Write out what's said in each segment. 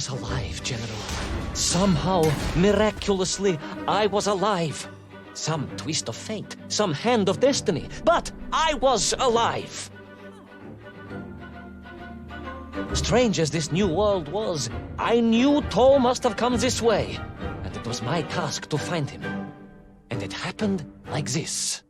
was alive, General. Somehow, miraculously, I was alive. Some twist of fate, some hand of destiny, but I was alive. Strange as this new world was, I knew Toll must have come this way, and it was my task to find him. And it happened like this.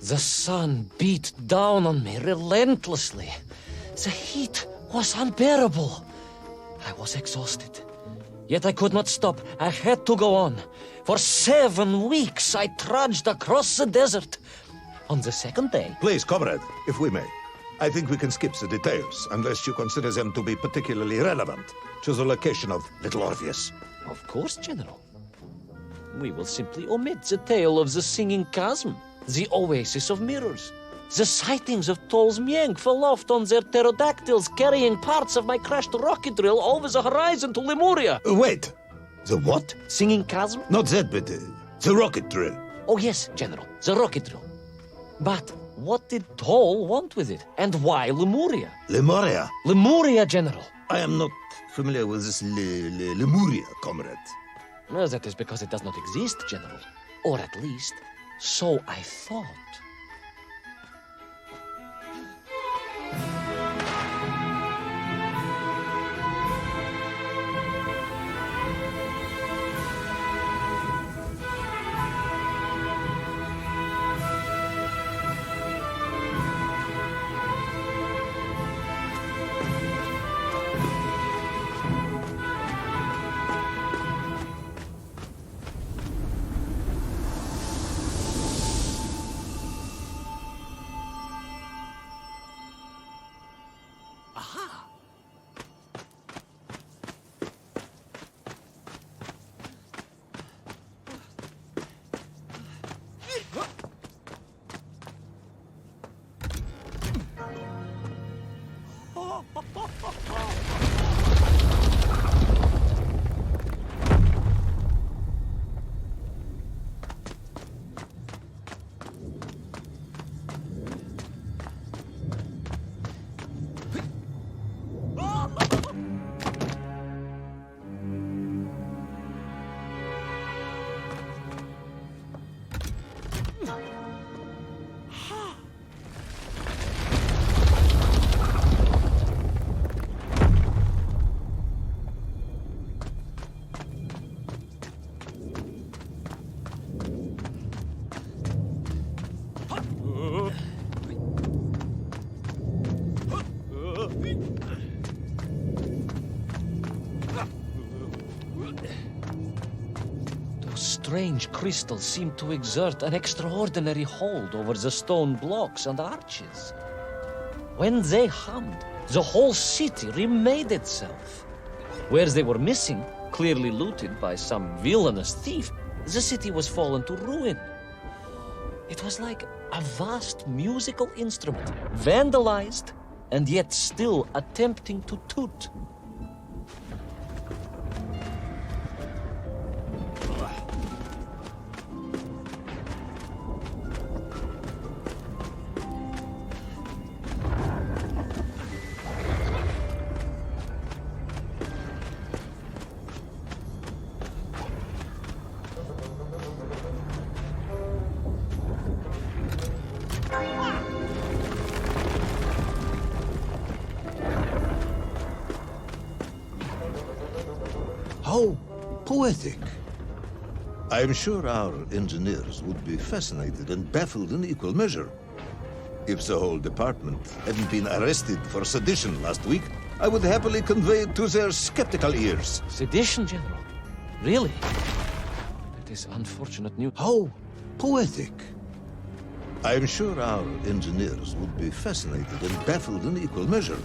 The sun beat down on me relentlessly. The heat was unbearable. I was exhausted. Yet I could not stop. I had to go on. For 7 weeks I trudged across the desert. On the second day... Please, comrade, if we may. I think we can skip the details, unless you consider them to be particularly relevant to the location of Little Orpheus. Of course, General. We will simply omit the tale of the singing chasm, the oasis of mirrors, the sightings of Toll's Mienk aloft on their pterodactyls carrying parts of my crashed rocket drill over the horizon to Lemuria. Wait, the what? Singing chasm? Not that, but the rocket drill. Oh yes, General, the rocket drill. But what did Toll want with it? And why Lemuria? Lemuria? Lemuria, General. I am not familiar with this Lemuria, comrade. Well, that is because it does not exist, General. Or at least, so I thought. Strange crystals seemed to exert an extraordinary hold over the stone blocks and arches. When they hummed, the whole city remade itself. Where they were missing, clearly looted by some villainous thief, the city was fallen to ruin. It was like a vast musical instrument, vandalized, and yet still attempting to toot. How poetic. I am sure our engineers would be fascinated and baffled in equal measure if the whole department hadn't been arrested for sedition last week. I would happily convey it to their skeptical ears. Sedition, General? Really? It is unfortunate news. How poetic. I am sure our engineers would be fascinated and baffled in equal measure.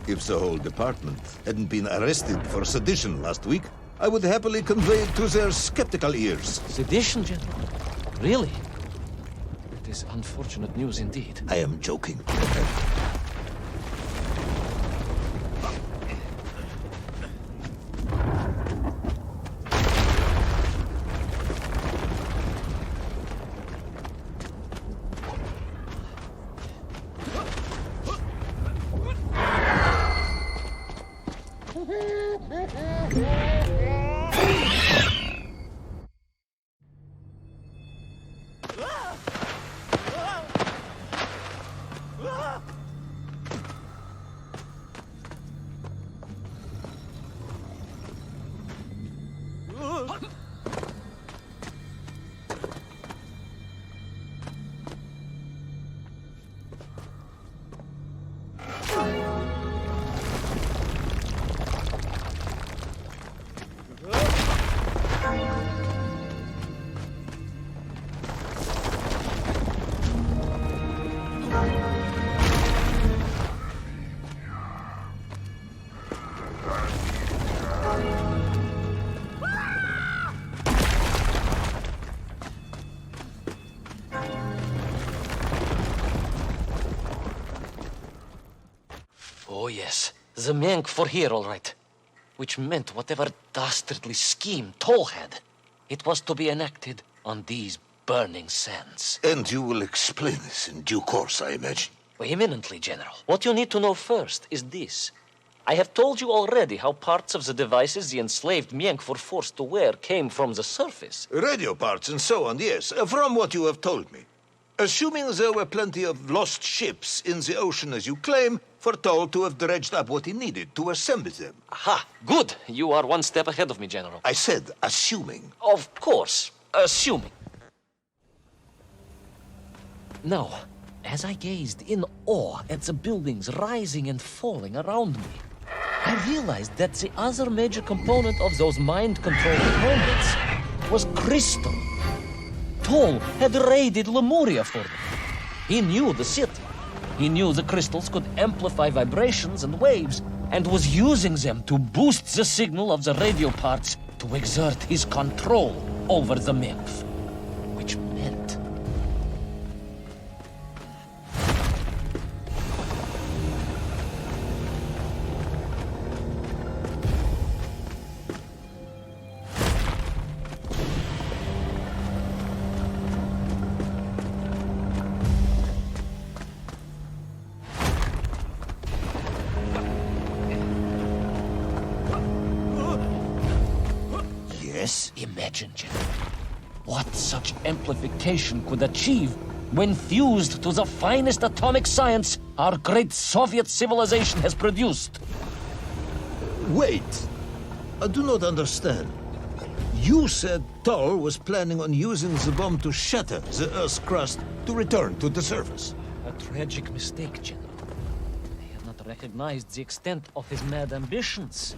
If the whole department hadn't been arrested for sedition last week, I would happily convey it to their skeptical ears. Sedition, General? Really? It is unfortunate news indeed. I am joking. Oh, yes. The Menk for here, all right. Which meant whatever dastardly scheme Toll had, it was to be enacted on these burning sands. And you will explain this in due course, I imagine. Eminently, General. What you need to know first is this. I have told you already how parts of the devices the enslaved Menk were forced to wear came from the surface. Radio parts and so on, yes, from what you have told me. Assuming there were plenty of lost ships in the ocean as you claim, for Toll to have dredged up what he needed to assemble them. Aha! Good! You are one step ahead of me, General. I said assuming. Of course. Assuming. Now, as I gazed in awe at the buildings rising and falling around me, I realized that the other major component of those mind-controlled helmets was crystal. Toll had raided Lemuria for them. He knew the city. He knew the crystals could amplify vibrations and waves, and was using them to boost the signal of the radio parts to exert his control over the Memph. Which meant... Yes? Imagine, General, what such amplification could achieve when fused to the finest atomic science our great Soviet civilization has produced. Wait. I do not understand. You said Toll was planning on using the bomb to shatter the Earth's crust to return to the surface. A tragic mistake, General. He had not recognized the extent of his mad ambitions.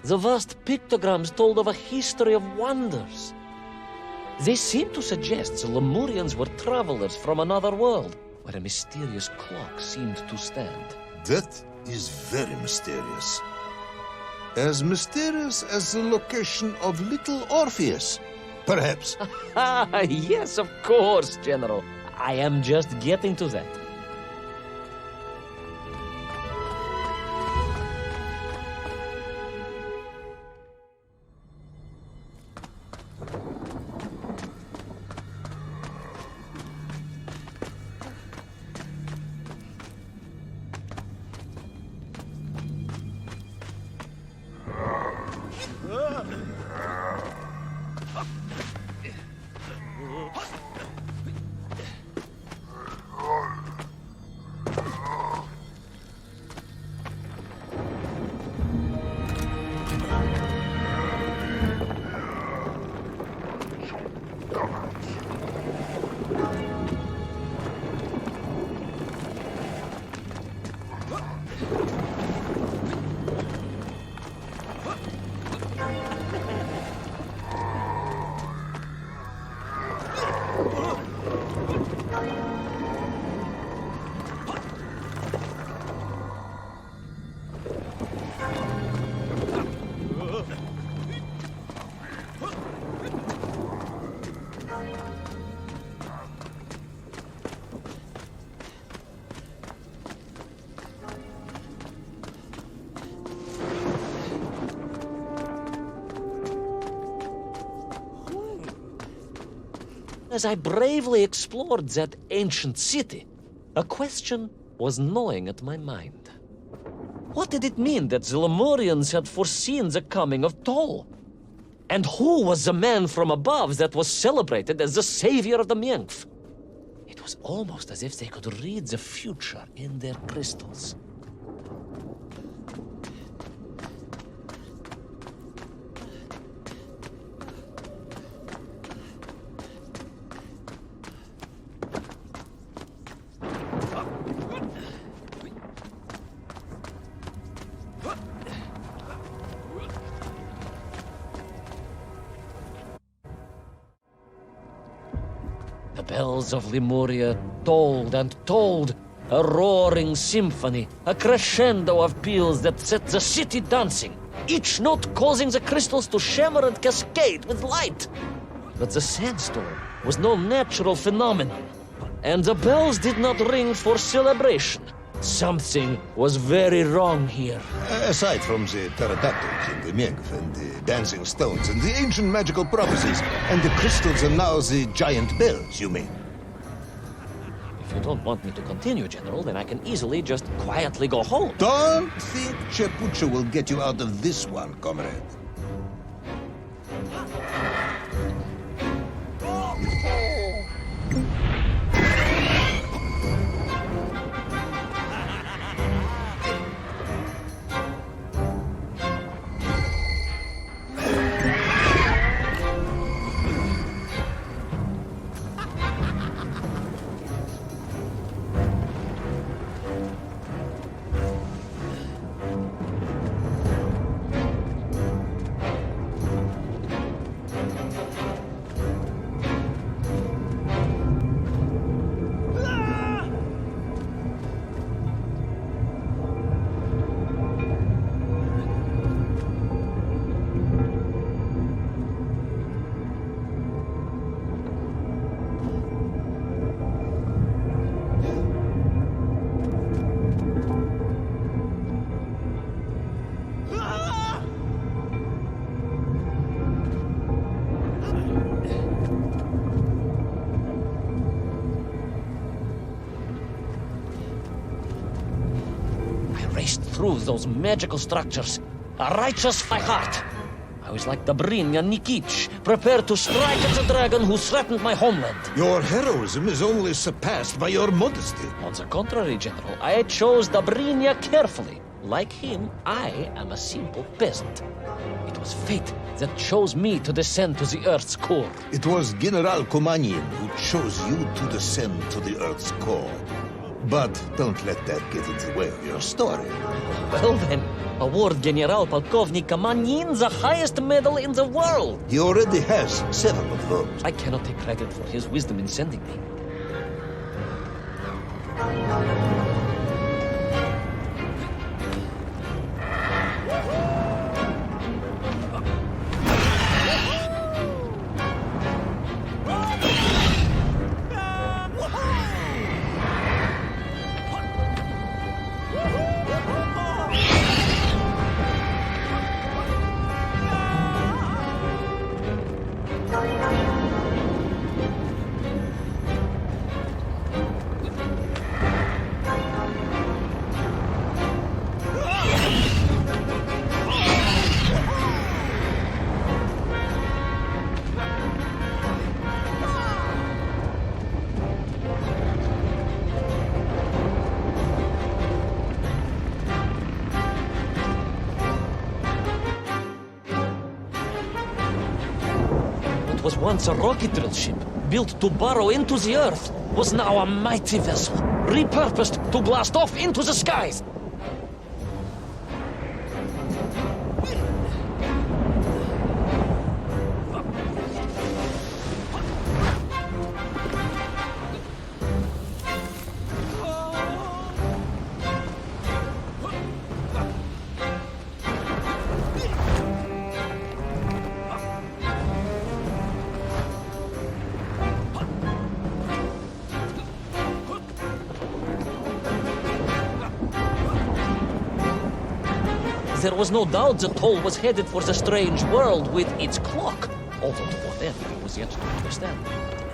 The vast pictograms told of a history of wonders. They seem to suggest the Lemurians were travelers from another world, where a mysterious clock seemed to stand. That is very mysterious. As mysterious as the location of little Orpheus, perhaps. Ah, yes, of course, General. I am just getting to that. As I bravely explored that ancient city, a question was gnawing at my mind. What did it mean that the Lemurians had foreseen the coming of Tol? And who was the man from above that was celebrated as the savior of the Miengf? It was almost as if they could read the future in their crystals. The bells of Lemuria tolled and tolled, a roaring symphony, a crescendo of peals that set the city dancing, each note causing the crystals to shimmer and cascade with light. But the sandstorm was no natural phenomenon, and the bells did not ring for celebration. Something was very wrong here. Aside from the pterodactyls and the Miengf and the dancing stones and the ancient magical prophecies and the crystals and now the giant bells, you mean? If you don't want me to continue, General, then I can easily just quietly go home. Don't think Chepucho will get you out of this one, comrade. Through those magical structures, a righteous by heart. I was like Dobrynya Nikitch, prepared to strike at the dragon who threatened my homeland. Your heroism is only surpassed by your modesty. On the contrary, General, I chose Dobrynya carefully. Like him, I am a simple peasant. It was fate that chose me to descend to the Earth's core. It was General Komanin who chose you to descend to the Earth's core. But don't let that get in the way of your story. Well then, award General Polkovnik Kamanin the highest medal in the world. He already has 7 of those. I cannot take credit for his wisdom in sending me. Was once a rocket drill ship, built to burrow into the earth, was now a mighty vessel, repurposed to blast off into the skies. There was no doubt the toll was headed for the strange world with its clock, although to what end was yet to understand.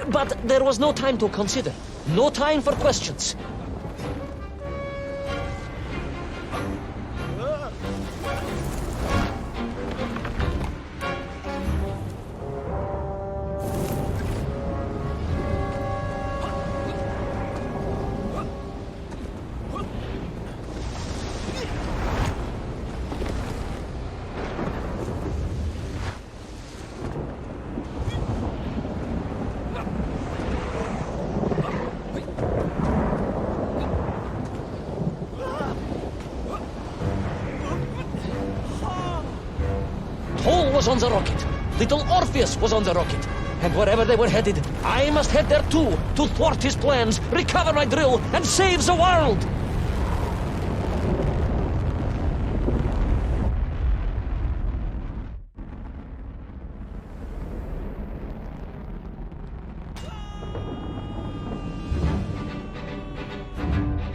But there was no time to consider, no time for questions. Toll was on the rocket. Little Orpheus was on the rocket. And wherever they were headed, I must head there too, to thwart his plans, recover my drill, and save the world!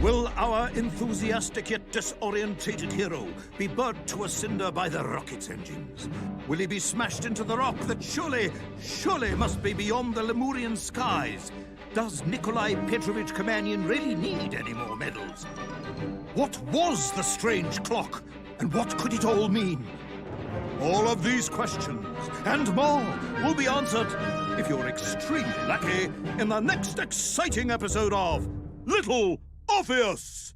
Will our enthusiastic yet disorientated hero be burnt to a cinder by the rocket's engines? Will he be smashed into the rock that surely must be beyond the Lemurian skies? Does Nikolai Petrovich Kamanin really need any more medals? What was the strange clock, and what could it all mean? All of these questions, and more, will be answered, if you're extremely lucky, in the next exciting episode of Little Orpheus!